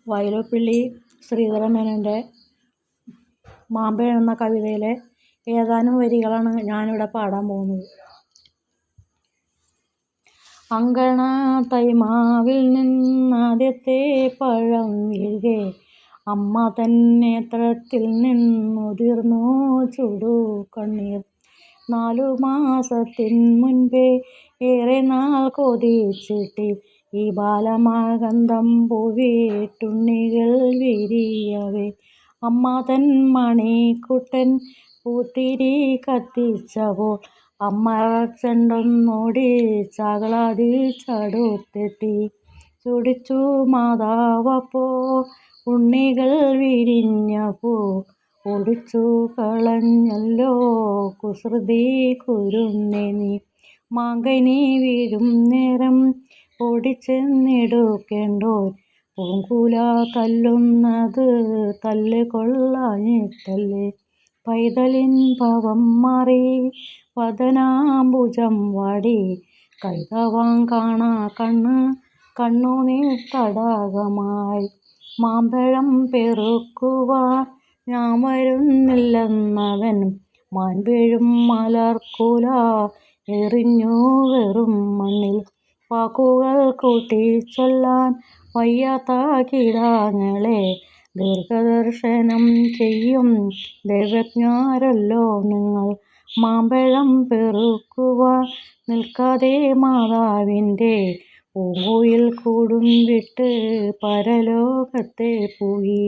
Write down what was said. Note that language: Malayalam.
വയലോപ്പിള്ളി ശ്രീധരമേനോൻ്റെ മാമ്പഴം എന്ന കവിതയിലെ ഏതാനും വരികളാണ് ഞാനിവിടെ പാടാൻ പോകുന്നത്. അങ്കണത്തൈമാവിൽ നിന്നാദ്യത്തെ പഴം വീഴുകെ അമ്മ തൻ നേത്രത്തിൽ നിന്നുതിർന്നു ചുടുകണ്ണീർ. 4 മാസത്തിൻ മുൻപേ ഏറെ നാൾ കൊതിച്ചിട്ട് ഈ ബാലമകന്തം പൂവിട്ടുണ്ണികൾ വിരിയവേ അമ്മ തൻ മണിക്കുട്ടൻ പൂത്തിരി കത്തിച്ചപ്പോൾ അമ്മ ചെണ്ടൊന്നോടിച്ചാകളാതിച്ചടുത്തെത്തി ചുടിച്ചു മാതാവപ്പോൾ ഉണ്ണികൾ വിരിഞ്ഞപ്പോ ഒടിച്ചു കളഞ്ഞല്ലോ കുസൃതി കുരുന്നേ നീ. മാങ്കനി വീഴും നേരം ഓടിച്ചെന്നെടുക്കേണ്ടോൻ പൂങ്കുല തല്ലുന്നത് തല്ല് കൊള്ളാഞ്ഞിട്ടല്ലേ. പൈതലിൻ ഭവം മാറി വദനാംബുജം വാടി കൈതവാം കാണാ കണ്ണുനീർ തടാകമായി. മാമ്പഴം പെറുക്കുവാൻ ഞാൻ വരുന്നില്ലെന്നവൻ മാൻപേഴും മലർക്കുല എറിഞ്ഞു വെറും മണ്ണിൽ. വാക്കുകൾ കൂട്ടിച്ചൊല്ലാൻ വയ്യാത്ത കിടാങ്ങളെ ദീർഘദർശനം ചെയ്യും ദൈവജ്ഞരല്ലോ നിങ്ങൾ. മാമ്പഴം പെറുക്കുവാൻ നിൽക്കാതെ മാതാവിൻ്റെ പൂങ്കുയിൽ കൂടും വിട്ട് പരലോകത്തെ പോയി.